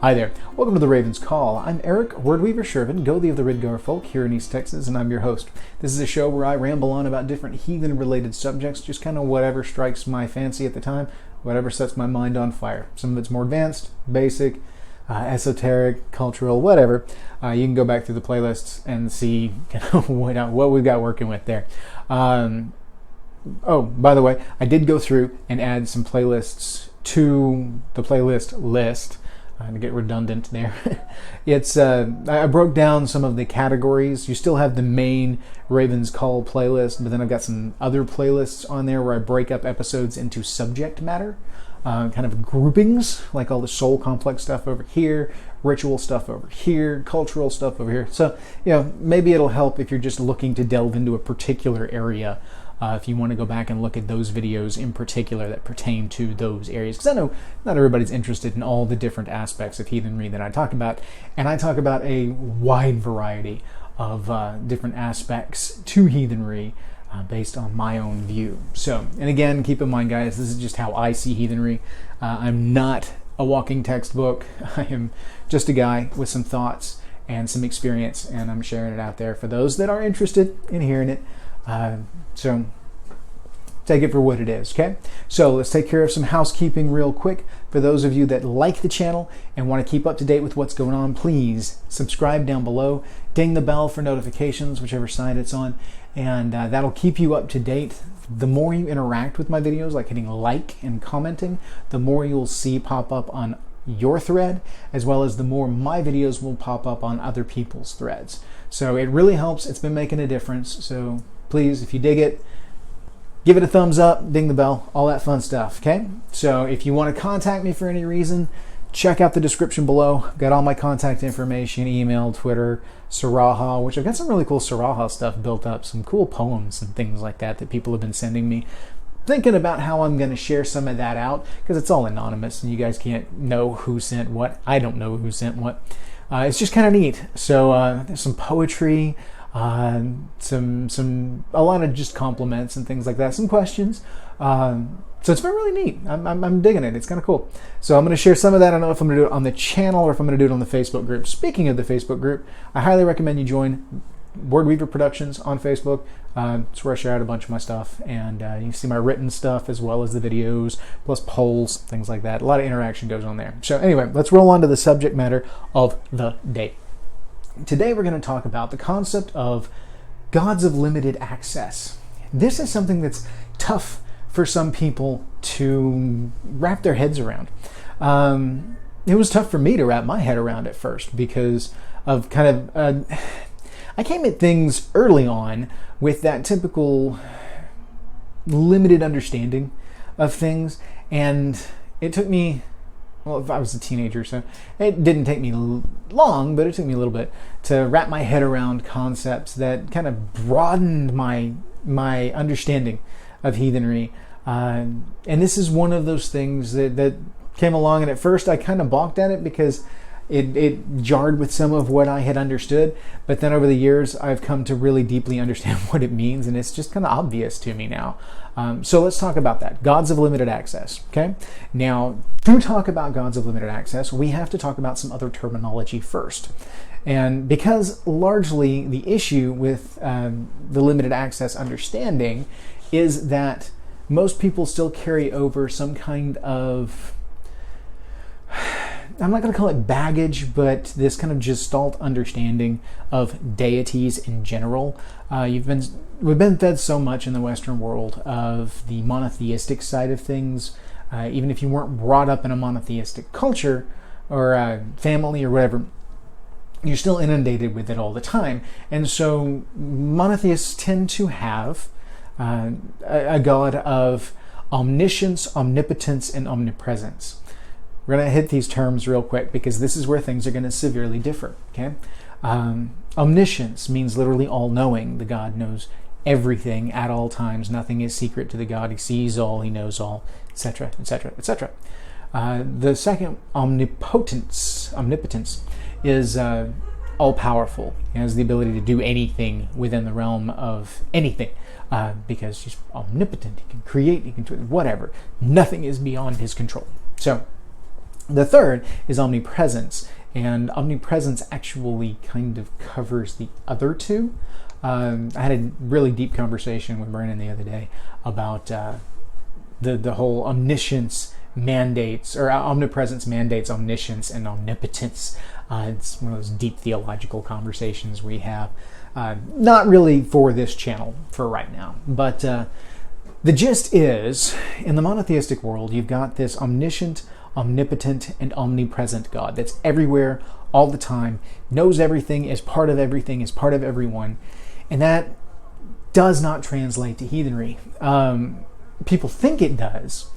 Hi there. Welcome to the Raven's Call. I'm Eric, Wordweaver Sjerven, Gothi of the Ridgar folk here in East Texas, and I'm your host. This is a show where I ramble on about different heathen-related subjects, just kind of whatever strikes my fancy at the time, whatever sets my mind on fire. Some of it's more advanced, basic, esoteric, cultural, whatever. You can go back through the playlists and see what we've got working with there. Oh, by the way, I did go through and add some playlists to the playlist list. To get redundant there. I broke down some of the categories. You still have the main Raven's Call playlist, but then I've got some other playlists on there where I break up episodes into subject matter, kind of groupings, like all the soul complex stuff over here, ritual stuff over here, cultural stuff over here. So, maybe it'll help if you're just looking to delve into a particular area. If you want to go back and look at those videos in particular that pertain to those areas. Because I know not everybody's interested in all the different aspects of heathenry that I talk about. And I talk about a wide variety of different aspects to heathenry based on my own view. So, and again, keep in mind, guys, this is just how I see heathenry. I'm not a walking textbook. I am just a guy with some thoughts and some experience. And I'm sharing it out there for those that are interested in hearing it. So take it for what it is, okay? So let's take care of some housekeeping real quick. For those of you that like the channel and want to keep up to date with what's going on, please subscribe down below. Ding the bell for notifications, whichever side it's on, and that'll keep you up to date. The more you interact with my videos, like hitting like and commenting, the more you'll see pop up on your thread, as well as the more my videos will pop up on other people's threads. So it really helps. It's been making a difference. So please, if you dig it, give it a thumbs up, ding the bell, all that fun stuff, okay? So if you want to contact me for any reason, check out the description below. I've got all my contact information, email, Twitter, Saraha, which I've got some really cool Saraha stuff built up, some cool poems and things like that people have been sending me. Thinking about how I'm going to share some of that out, because it's all anonymous and you guys can't know who sent what. I don't know who sent what. It's just kind of neat. So there's some poetry, a lot of just compliments and things like that, some questions. So it's been really neat. I'm digging it. It's kind of cool. So I'm going to share some of that. I don't know if I'm going to do it on the channel or if I'm going to do it on the Facebook group. Speaking of the Facebook group, I highly recommend you join Wordweaver Productions on Facebook. It's where I share out a bunch of my stuff, and you can see my written stuff as well as the videos, plus polls, things like that. A lot of interaction goes on there. So anyway, let's roll on to the subject matter of the day. Today we're going to talk about the concept of gods of limited access. This is something that's tough for some people to wrap their heads around. It was tough for me to wrap my head around at first because of kind of... I came at things early on with that typical limited understanding of things, and it took me, well, if I was a teenager, so it didn't take me long, but it took me a little bit to wrap my head around concepts that kind of broadened my understanding of heathenry. And this is one of those things that came along, and at first I kind of balked at it because it jarred with some of what I had understood, but then over the years I've come to really deeply understand what it means, and it's just kind of obvious to me now. So let's talk about that. Gods of limited access, okay? Now, to talk about gods of limited access, we have to talk about some other terminology first. And because largely the issue with the limited access understanding is that most people still carry over some kind of, I'm not going to call it baggage, but this kind of gestalt understanding of deities in general. We've been fed so much in the Western world of the monotheistic side of things. Even if you weren't brought up in a monotheistic culture or family or whatever, you're still inundated with it all the time. And so monotheists tend to have a god of omniscience, omnipotence, and omnipresence. We're going to hit these terms real quick because this is where things are going to severely differ, okay? Omniscience means literally all-knowing. The God knows everything at all times. Nothing is secret to the God. He sees all, he knows all, etc., etc., etc. The second, omnipotence, is all-powerful. He has the ability to do anything within the realm of anything because he's omnipotent. He can create, he can do whatever. Nothing is beyond his control. So, The third is omnipresence, and omnipresence actually kind of covers the other two. I had a really deep conversation with Brandon the other day about the whole omniscience mandates, or omnipresence mandates omniscience and omnipotence. It's one of those deep theological conversations we have. Not really for this channel for right now, but the gist is, in the monotheistic world, you've got this omniscient, omnipotent, and omnipresent God that's everywhere, all the time, knows everything, is part of everything, is part of everyone, and that does not translate to heathenry. People think it does,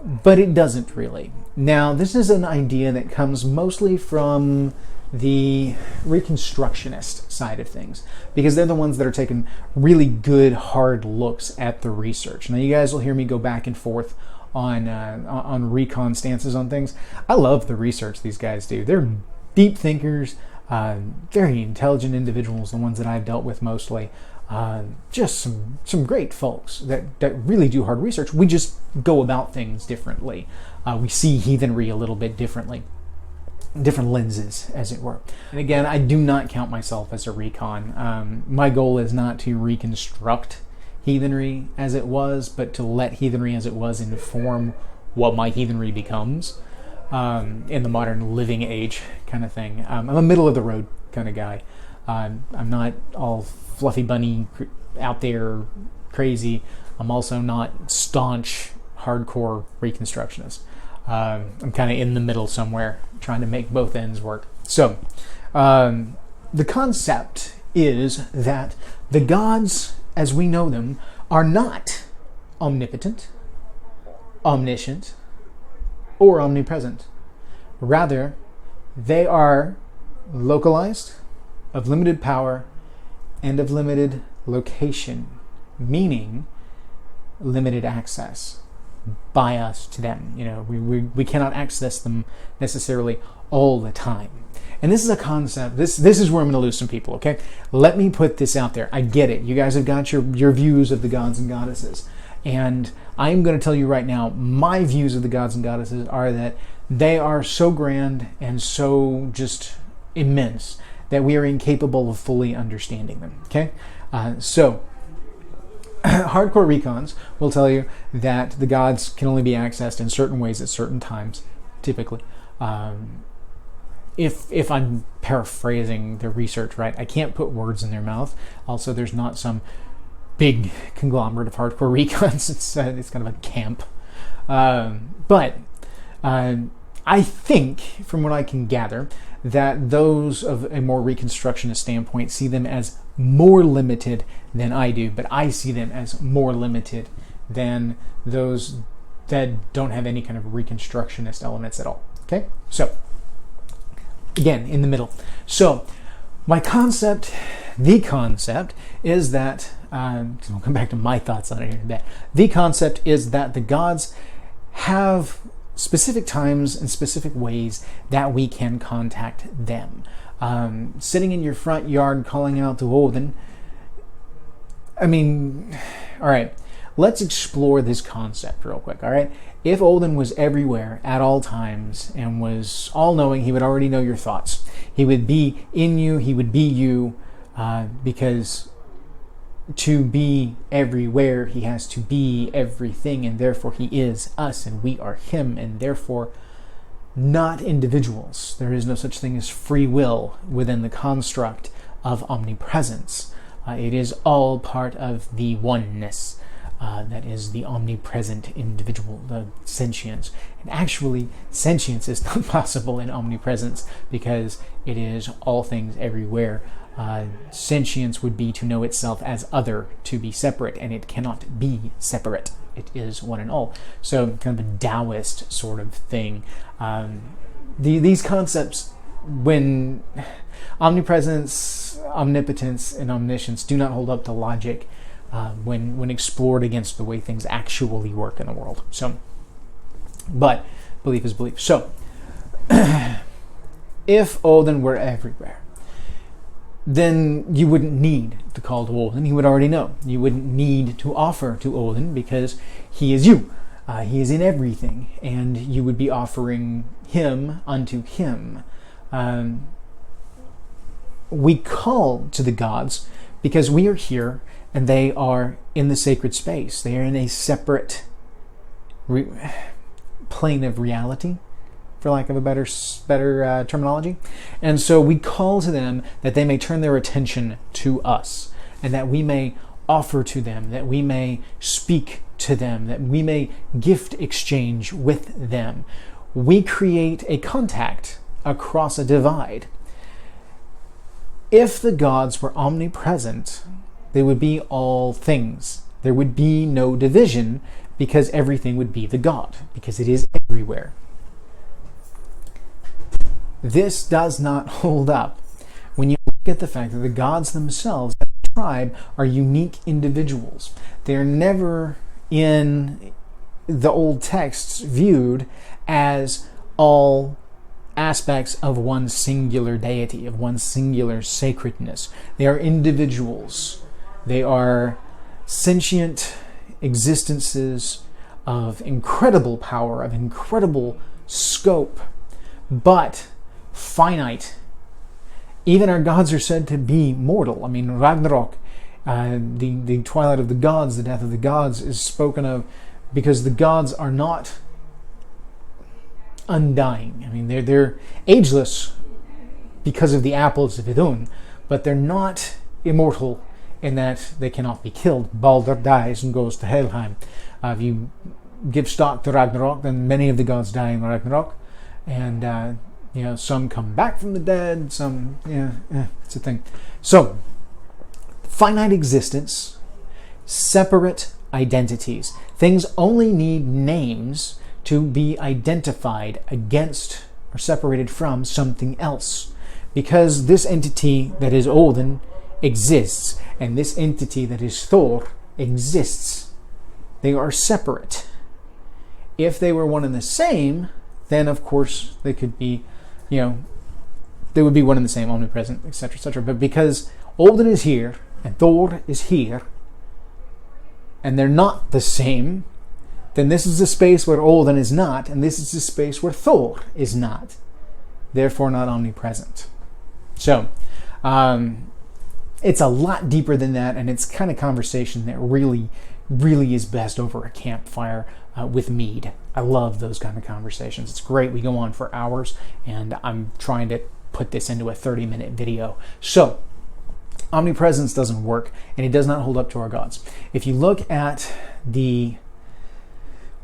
but it doesn't really. Now, this is an idea that comes mostly from the Reconstructionist side of things, because they're the ones that are taking really good, hard looks at the research. Now, you guys will hear me go back and forth on recon stances on things. I love the research these guys do. They're deep thinkers, very intelligent individuals, the ones that I've dealt with mostly. Just some great folks that really do hard research. We just go about things differently. We see heathenry a little bit differently. Different lenses, as it were. And again, I do not count myself as a recon. My goal is not to reconstruct heathenry as it was, but to let heathenry as it was inform what my heathenry becomes in the modern living age kind of thing. I'm a middle of the road kind of guy. I'm not all fluffy bunny out there crazy. I'm also not staunch hardcore reconstructionist. I'm kind of in the middle somewhere, trying to make both ends work. So the concept is that the gods as we know them are not omnipotent, omniscient, or omnipresent. Rather, they are localized, of limited power, and of limited location, meaning limited access by us to them. You know, we cannot access them necessarily all the time. And this is a concept, this is where I'm going to lose some people, okay? Let me put this out there. I get it. You guys have got your views of the gods and goddesses. And I'm going to tell you right now, my views of the gods and goddesses are that they are so grand and so just immense that we are incapable of fully understanding them, okay? So, hardcore recons will tell you that the gods can only be accessed in certain ways at certain times, typically. If I'm paraphrasing the research right, I can't put words in their mouth. Also, there's not some big conglomerate of hardcore recons. It's kind of a camp. But I think, from what I can gather, that those of a more reconstructionist standpoint see them as more limited than I do, but I see them as more limited than those that don't have any kind of reconstructionist elements at all. Okay? So, again, in the middle. So, the concept is that, I'll come back to my thoughts on it here in a bit. The concept is that the gods have specific times and specific ways that we can contact them. Sitting in your front yard calling out to Odin, I mean, all right, let's explore this concept real quick, all right? If Odin was everywhere at all times and was all-knowing, he would already know your thoughts. He would be in you, he would be you, because to be everywhere, he has to be everything, and therefore he is us, and we are him, and therefore not individuals. There is no such thing as free will within the construct of omnipresence. It is all part of the oneness. That is the omnipresent individual, the sentience. And actually, sentience is not possible in omnipresence because it is all things everywhere. Sentience would be to know itself as other, to be separate, and it cannot be separate. It is one and all. So, kind of a Taoist sort of thing. These concepts, when omnipresence, omnipotence, and omniscience do not hold up to logic, when explored against the way things actually work in the world. So, but belief is belief. So, if Odin were everywhere, then you wouldn't need to call to Odin. He would already know. You wouldn't need to offer to Odin because he is you. He is in everything, and you would be offering him unto him. We call to the gods because we are here and they are in the sacred space. They are in a separate plane of reality, for lack of a better terminology. And so we call to them that they may turn their attention to us, and that we may offer to them, that we may speak to them, that we may gift exchange with them. We create a contact across a divide. If the gods were omnipresent, they would be all things. There would be no division, because everything would be the God, because it is everywhere. This does not hold up when you look at the fact that the gods themselves as a tribe are unique individuals. They are never in the old texts viewed as all aspects of one singular deity, of one singular sacredness. They are individuals. They are sentient existences of incredible power, of incredible scope, but finite. Even our gods are said to be mortal. I mean, Ragnarok, the twilight of the gods, the death of the gods, is spoken of because the gods are not undying. I mean, they're ageless because of the apples of Idun, but they're not immortal in that they cannot be killed. Balder dies and goes to Helheim. If you give stock to Ragnarok, then many of the gods die in Ragnarok, and some come back from the dead. Some, it's a thing. So, finite existence, separate identities. Things only need names to be identified against or separated from something else, because this entity that is Odin exists, and this entity that is Thor exists. They are separate. If they were one and the same, then of course they could be, they would be one and the same, omnipresent, etc., etc. But because Odin is here and Thor is here, and they're not the same, then this is a space where Odin is not, and this is a space where Thor is not. Therefore not omnipresent. So, it's a lot deeper than that, and it's kind of conversation that really, really is best over a campfire with mead. I love those kind of conversations. It's great. We go on for hours, and I'm trying to put this into a 30-minute video. So, omnipresence doesn't work, and it does not hold up to our gods. If you look at the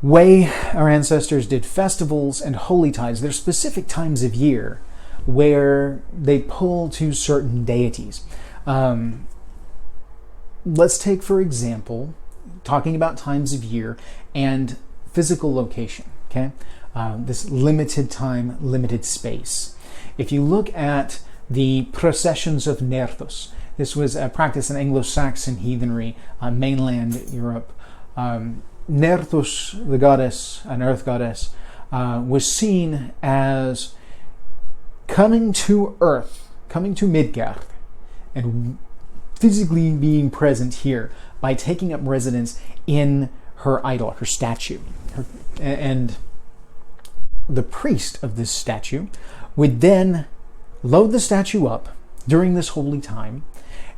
way our ancestors did festivals and holy tides, there's specific times of year where they pull to certain deities. Let's take, for example, talking about times of year and physical location, okay? This limited time, limited space. If you look at the Processions of Nerthus, this was a practice in Anglo-Saxon heathenry, mainland Europe. Nerthus, the goddess, an earth goddess, was seen as coming to Earth, coming to Midgard, and physically being present here by taking up residence in her idol, her statue. And the priest of this statue would then load the statue up during this holy time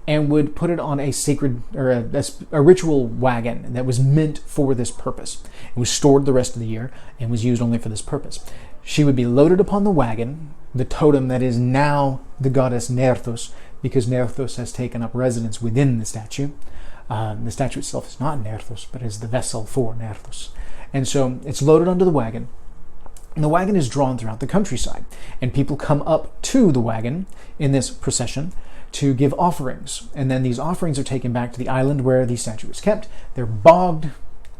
and would put it on a sacred or a ritual wagon that was meant for this purpose. It was stored the rest of the year and was used only for this purpose. She would be loaded upon the wagon, the totem that is now the goddess Nerthus, because Nerthus has taken up residence within the statue. The statue itself is not Nerthus, but is the vessel for Nerthus. And so it's loaded onto the wagon, and the wagon is drawn throughout the countryside. And people come up to the wagon in this procession to give offerings. And then these offerings are taken back to the island where the statue is kept. They're bogged.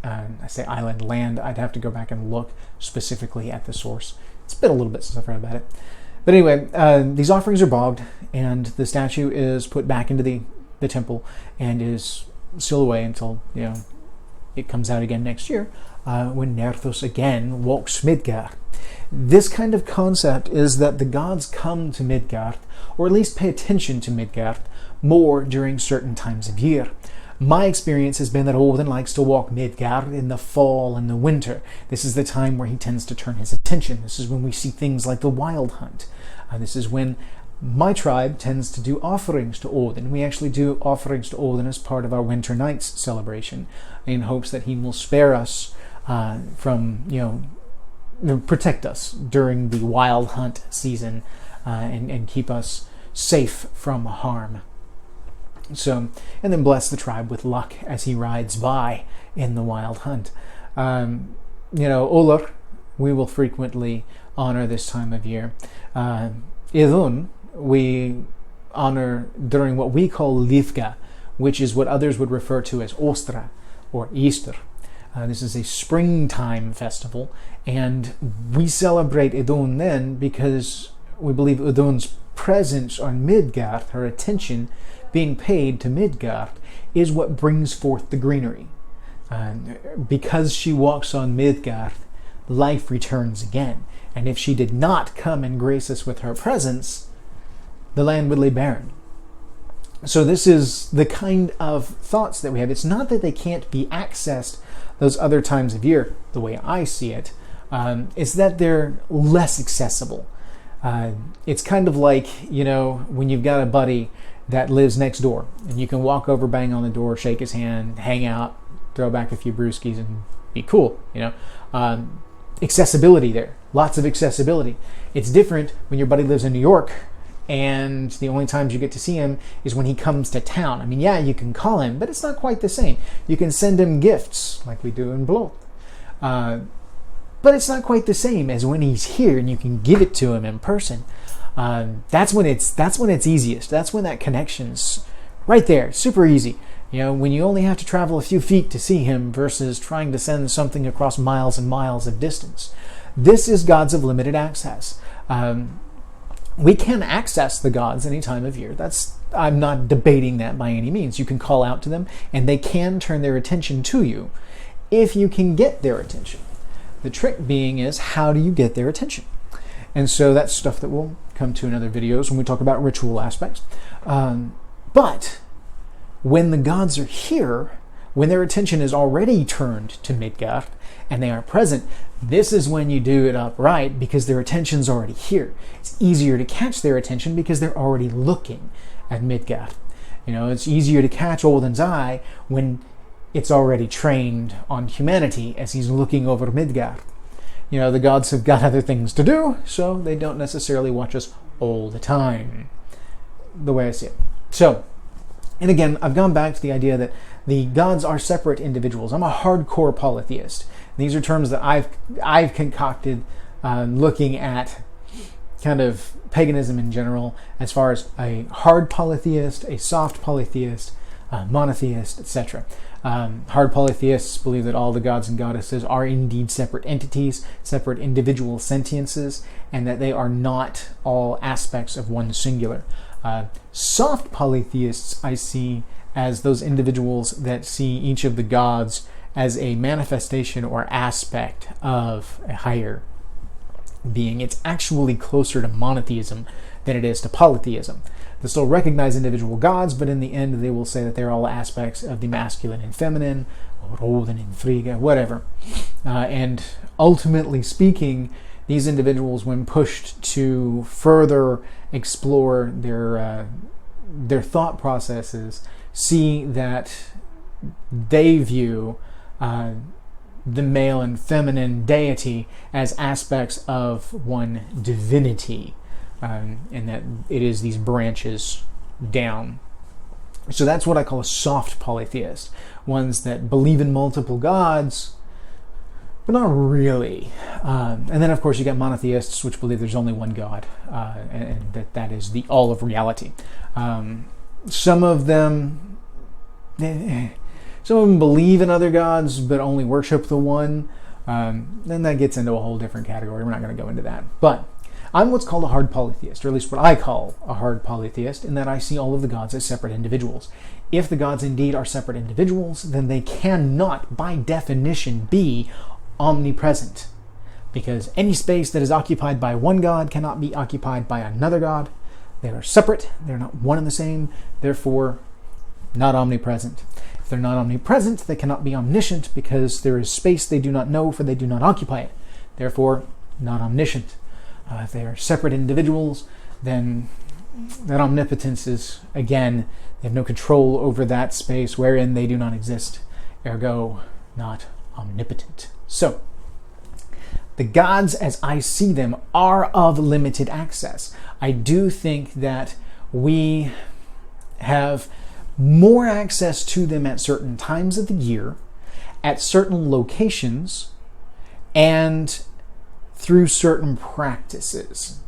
I say island, land. I'd have to go back and look specifically at the source. It's been a little bit since I've read about it. But anyway, these offerings are bogged, and the statue is put back into the temple and is still away until it comes out again next year when Nerthus again walks Midgard. This kind of concept is that the gods come to Midgard, or at least pay attention to Midgard, more during certain times of year. My experience has been that Odin likes to walk Midgard in the fall and the winter. This is the time where he tends to turn his attention. This is when we see things like the Wild Hunt. This is when my tribe tends to do offerings to Odin. We actually do offerings to Odin as part of our Winter Nights celebration, in hopes that he will spare us from, protect us during the Wild Hunt season, and keep us safe from harm. So, and then bless the tribe with luck as he rides by in the Wild Hunt. Ullr, we will frequently honor this time of year. Idun, we honor during what we call LIFGA, which is what others would refer to as OSTARA or Easter. This is a springtime festival, and we celebrate Idun then because we believe Idun's presence on Midgard, her attention being paid to Midgard, is what brings forth the greenery. Because she walks on Midgard, life returns again. And if she did not come and grace us with her presence, the land would lay barren. So this is the kind of thoughts that we have. It's not that they can't be accessed those other times of year, the way I see it. It's that they're less accessible. It's kind of like, when you've got a buddy that lives next door, and you can walk over, bang on the door, shake his hand, hang out, throw back a few brewskis, and be cool, Accessibility there. Lots of accessibility. It's different when your buddy lives in New York, and the only times you get to see him is when he comes to town. I mean, yeah, you can call him, but it's not quite the same. You can send him gifts, like we do in Blot. But it's not quite the same as when he's here and you can give it to him in person. That's when it's easiest. That's when that connection's right there, super easy. When you only have to travel a few feet to see him versus trying to send something across miles and miles of distance. This is gods of limited access. We can access the gods any time of year. I'm not debating that by any means. You can call out to them, and they can turn their attention to you if you can get their attention. The trick being is, how do you get their attention? And so that's stuff that we'll come to in other videos when we talk about ritual aspects. But when the gods are here, when their attention is already turned to Midgard and they are present, this is when you do it upright because their attention's already here. It's easier to catch their attention because they're already looking at Midgard. It's easier to catch Odin's eye when it's already trained on humanity as he's looking over Midgard. The gods have got other things to do, so they don't necessarily watch us all the time, the way I see it. So, and again, I've gone back to the idea that the gods are separate individuals. I'm a hardcore polytheist. These are terms that I've concocted looking at kind of paganism in general, as far as a hard polytheist, a soft polytheist, monotheist, etc. Hard polytheists believe that all the gods and goddesses are indeed separate entities, separate individual sentiences, and that they are not all aspects of one singular. Soft polytheists I see as those individuals that see each of the gods as a manifestation or aspect of a higher being. It's actually closer to monotheism than it is to polytheism. They still recognize individual gods, but in the end they will say that they're all aspects of the masculine and feminine, or Odin and Frigga, whatever. And ultimately speaking, these individuals, when pushed to further explore their thought processes, see that they view the male and feminine deity as aspects of one divinity, and that it is these branches down. So that's what I call a soft polytheist, ones that believe in multiple gods, but not really. And then, of course, you got monotheists, which believe there's only one God, and that is the all of reality. Some of them believe in other gods, but only worship the one. Then that gets into a whole different category. We're not going to go into that. But I'm what's called a hard polytheist, or at least what I call a hard polytheist, in that I see all of the gods as separate individuals. If the gods indeed are separate individuals, then they cannot, by definition, be omnipresent, because any space that is occupied by one god cannot be occupied by another god. They are separate. They're not one and the same. Therefore, not omnipresent. If they're not omnipresent, they cannot be omniscient, because there is space they do not know, for they do not occupy it. Therefore, not omniscient. If they are separate individuals, then that omnipotence is, again, they have no control over that space wherein they do not exist. Ergo, not omnipotent. So, the gods as I see them are of limited access. I do think that we have more access to them at certain times of the year, at certain locations, and through certain practices.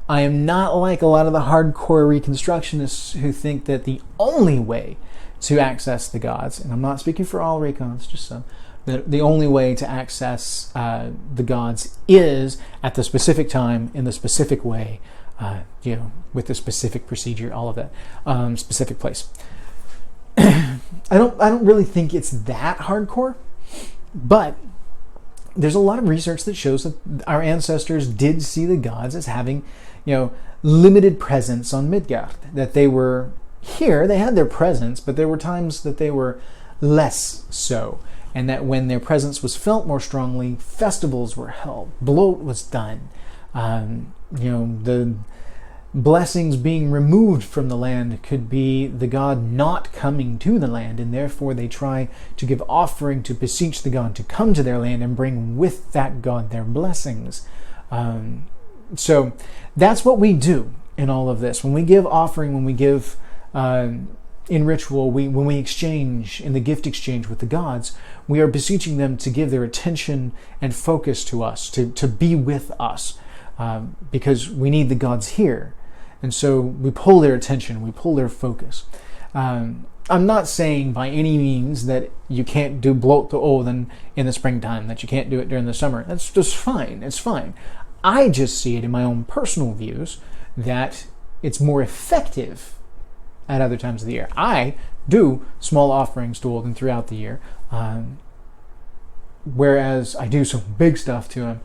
I am not like a lot of the hardcore Reconstructionists who think that the only way to access the gods, and I'm not speaking for all Recons, just some, the only way to access the gods is at the specific time, in the specific way, with the specific procedure, all of that, specific place. I don't really think it's that hardcore, but there's a lot of research that shows that our ancestors did see the gods as having, limited presence on Midgard. That they were here, they had their presence, but there were times that they were less so. And that when their presence was felt more strongly, festivals were held, bloat was done. The blessings being removed from the land could be the god not coming to the land, and therefore they try to give offering to beseech the god to come to their land and bring with that god their blessings. So that's what we do in all of this. When we give offering, when we give in ritual, when we exchange in the gift exchange with the gods, we are beseeching them to give their attention and focus to us, to be with us, because we need the gods here. And so we pull their attention, we pull their focus. I'm not saying by any means that you can't do bloat to Odin in the springtime, that you can't do it during the summer. That's just fine. It's fine. I just see it in my own personal views that it's more effective at other times of the year. I do small offerings to Odin throughout the year, whereas I do some big stuff to him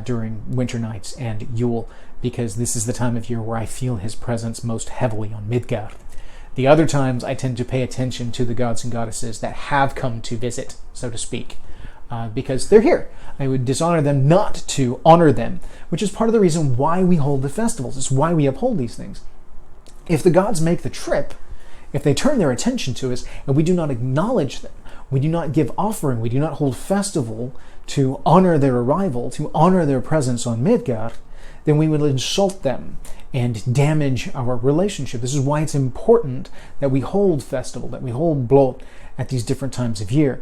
during winter nights and Yule, because this is the time of year where I feel his presence most heavily on Midgard. The other times I tend to pay attention to the gods and goddesses that have come to visit, so to speak, because they're here. I would dishonor them not to honor them, which is part of the reason why we hold the festivals. It's why we uphold these things. If the gods make the trip, if they turn their attention to us and we do not acknowledge them, we do not give offering, we do not hold festival to honor their arrival, to honor their presence on Midgard, then we will insult them and damage our relationship. This is why it's important that we hold festival, that we hold bloat at these different times of year.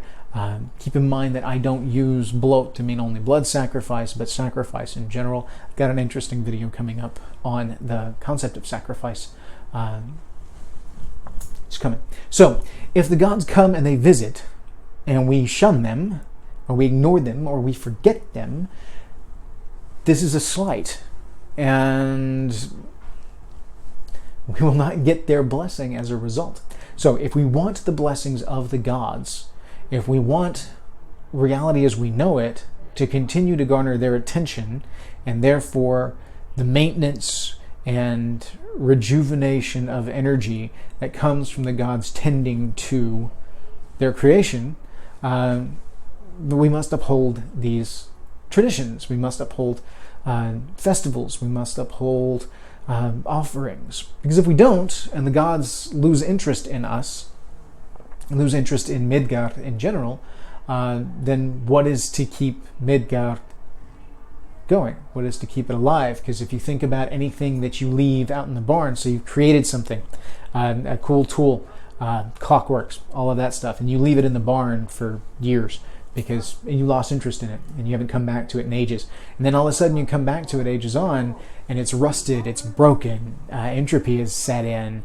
Keep in mind that I don't use bloat to mean only blood sacrifice, but sacrifice in general. I've got an interesting video coming up on the concept of sacrifice. It's coming. So, if the gods come and they visit, and we shun them, or we ignore them, or we forget them, this is a slight, and we will not get their blessing as a result. So, if we want the blessings of the gods, if we want reality as we know it to continue to garner their attention, and therefore the maintenance and rejuvenation of energy that comes from the gods tending to their creation, we must uphold these traditions. We must uphold festivals. We must uphold offerings. Because if we don't, and the gods lose interest in us, lose interest in Midgard in general, then what is to keep Midgard going? What is to keep it alive? Because if you think about anything that you leave out in the barn, so you've created something, a cool tool, clockworks, all of that stuff, and you leave it in the barn for years because you lost interest in it and you haven't come back to it in ages. And then all of a sudden you come back to it ages on and it's rusted, it's broken, entropy is set in.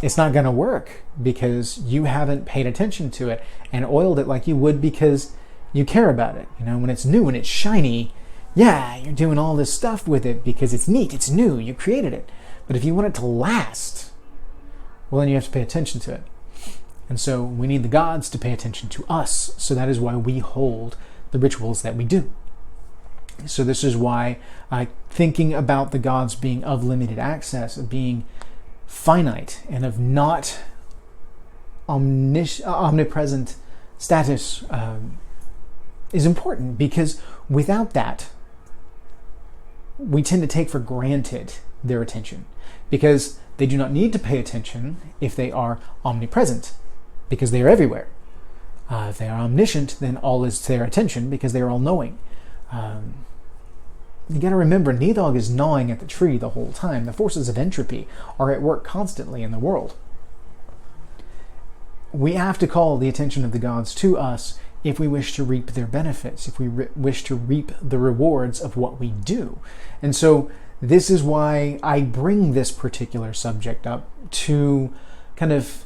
It's not going to work because you haven't paid attention to it and oiled it like you would because you care about it. When it's new and it's shiny, yeah, you're doing all this stuff with it because it's neat, it's new, you created it. But if you want it to last, well, then you have to pay attention to it. And so we need the gods to pay attention to us. So that is why we hold the rituals that we do. So this is why thinking about the gods being of limited access, of being finite and of not omnipresent status is important, because without that, we tend to take for granted their attention, because they do not need to pay attention if they are omnipresent, because they are everywhere. If they are omniscient, then all is their attention, because they are all-knowing. You got to remember, Nidhogg is gnawing at the tree the whole time. The forces of entropy are at work constantly in the world. We have to call the attention of the gods to us if we wish to reap their benefits, if we wish to reap the rewards of what we do. And so this is why I bring this particular subject up, to kind of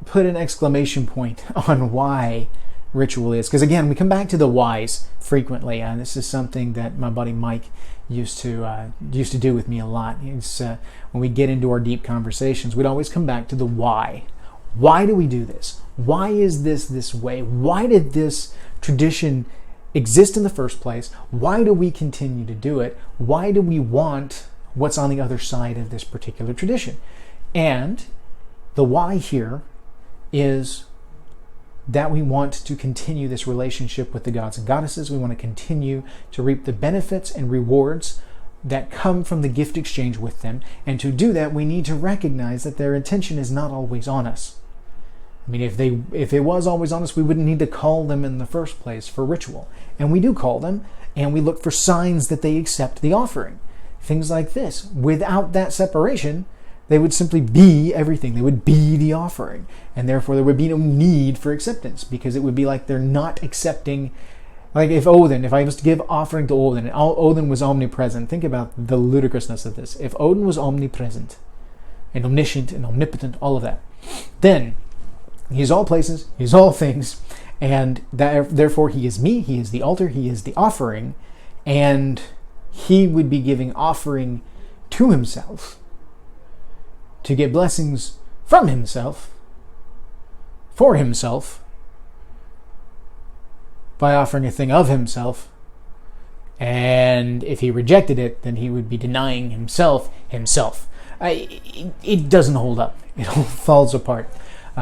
put an exclamation point on why ritual is. Because again, we come back to the whys frequently, and this is something that my buddy Mike used to do with me a lot. It's, when we get into our deep conversations, we'd always come back to the why. Why do we do this? Why is this way? Why did this tradition exist in the first place? Why do we continue to do it? Why do we want what's on the other side of this particular tradition? And the why here is that we want to continue this relationship with the gods and goddesses. We want to continue to reap the benefits and rewards that come from the gift exchange with them. And to do that, we need to recognize that their attention is not always on us. I mean, if it was always on us, we wouldn't need to call them in the first place for ritual. And we do call them, and we look for signs that they accept the offering. Things like this. Without that separation, they would simply be everything. They would be the offering. And therefore, there would be no need for acceptance, because it would be like they're not accepting. Like if I was to give offering to Odin, and Odin was omnipresent, think about the ludicrousness of this. If Odin was omnipresent and omniscient and omnipotent, all of that, then he's all places, he's all things, and therefore he is me, he is the altar, he is the offering, and he would be giving offering to himself to get blessings from himself, for himself, by offering a thing of himself. And if he rejected it, then he would be denying himself. It doesn't hold up. It all falls apart.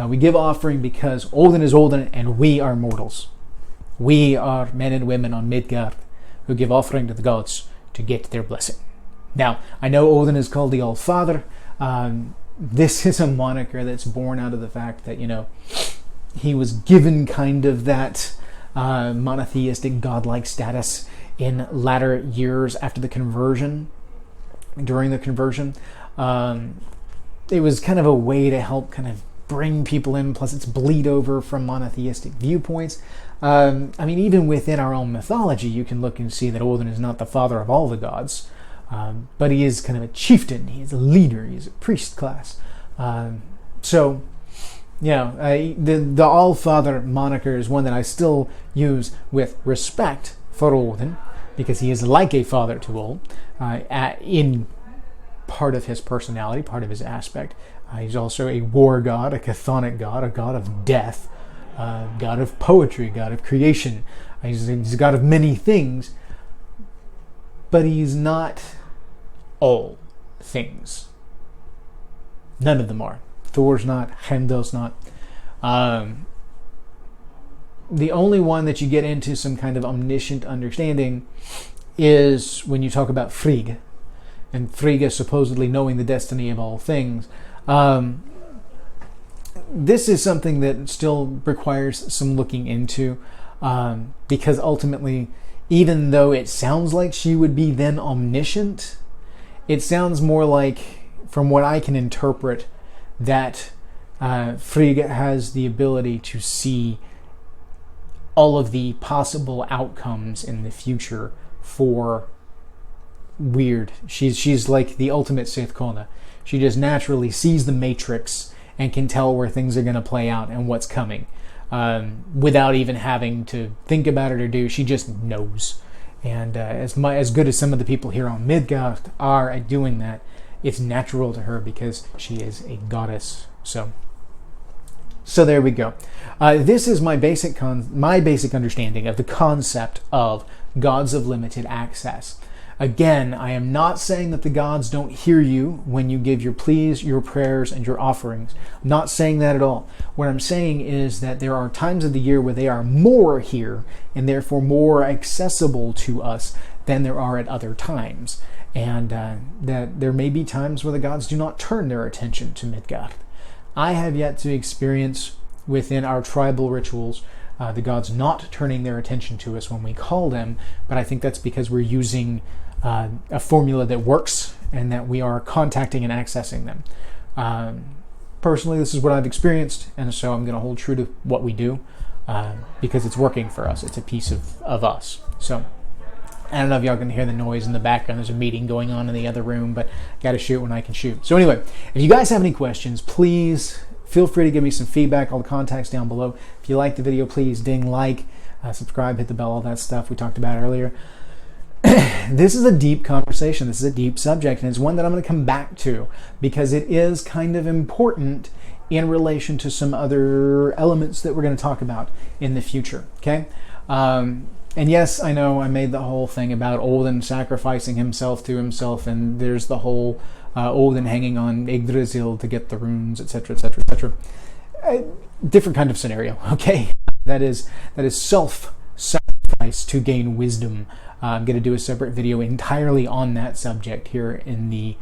We give offering because Odin is Odin and we are mortals. We are men and women on Midgard who give offering to the gods to get their blessing. Now, I know Odin is called the All-Father. This is a moniker that's born out of the fact that, he was given kind of that monotheistic godlike status in latter years after the conversion. During the conversion, it was kind of a way to help kind of bring people in, plus it's bleed over from monotheistic viewpoints. Even within our own mythology, you can look and see that Odin is not the father of all the gods, but he is kind of a chieftain, he is a leader, he is a priest class. The All-Father moniker is one that I still use with respect for Odin, because he is like a father to all, in part of his personality, part of his aspect. He's also a war god, a chthonic god, a god of death, god of poetry, god of creation. He's a god of many things, but he's not all things. None of them are. Thor's not, Heimdall's not. The only one that you get into some kind of omniscient understanding is when you talk about Frigga, and Frigga supposedly knowing the destiny of all things. This is something that still requires some looking into, because ultimately, even though it sounds like she would be then omniscient, it sounds more like, from what I can interpret, that Frigga has the ability to see all of the possible outcomes in the future for weird. She's like the ultimate Sith Kona. She just naturally sees the Matrix and can tell where things are going to play out and what's coming, without even having to think about it or do. She just knows. And as good as some of the people here on Midgard are at doing that, it's natural to her because she is a goddess. So there we go. This is my basic understanding of the concept of gods of limited access. Again, I am not saying that the gods don't hear you when you give your pleas, your prayers, and your offerings. I'm not saying that at all. What I'm saying is that there are times of the year where they are more here and therefore more accessible to us than there are at other times. And that there may be times where the gods do not turn their attention to Midgard. I have yet to experience within our tribal rituals the gods not turning their attention to us when we call them, but I think that's because we're using a formula that works and that we are contacting and accessing them. Personally, this is what I've experienced, and so I'm going to hold true to what we do because it's working for us. It's a piece of us. So I don't know if y'all can hear the noise in the background. There's a meeting going on in the other room, but I got to shoot when I can shoot. So anyway, if you guys have any questions, please feel free to give me some feedback. All the contacts down below. If you like the video, please ding like, subscribe, hit the bell, all that stuff we talked about earlier. This is a deep conversation. This is a deep subject, and it's one that I'm going to come back to because it is kind of important in relation to some other elements that we're going to talk about in the future. Okay? And yes, I know I made the whole thing about Odin sacrificing himself to himself, and there's the whole Odin hanging on Yggdrasil to get the runes, etc., etc., etc. Different kind of scenario, okay? That is self-sacrifice to gain wisdom. I'm going to do a separate video entirely on that subject here in the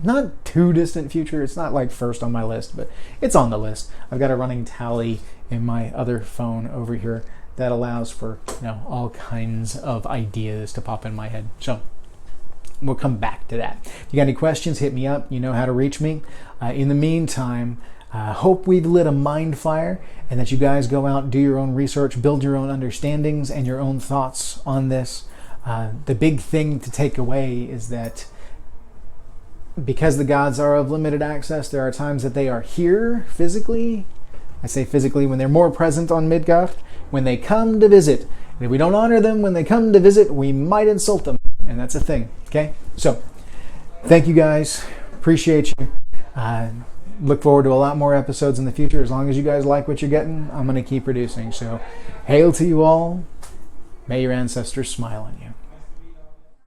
not too distant future. It's not like first on my list, but it's on the list. I've got a running tally in my other phone over here that allows for all kinds of ideas to pop in my head. So we'll come back to that. If you got any questions, hit me up. You know how to reach me. In the meantime, hope we've lit a mind fire and that you guys go out and do your own research, build your own understandings and your own thoughts on this. The big thing to take away is that because the gods are of limited access, there are times that they are here physically. I say physically when they're more present on Midgard, when they come to visit. And if we don't honor them when they come to visit, we might insult them. And that's a thing, okay? So, thank you guys. Appreciate you. Look forward to a lot more episodes in the future. As long as you guys like what you're getting, I'm going to keep producing. So, hail to you all. May your ancestors smile on you.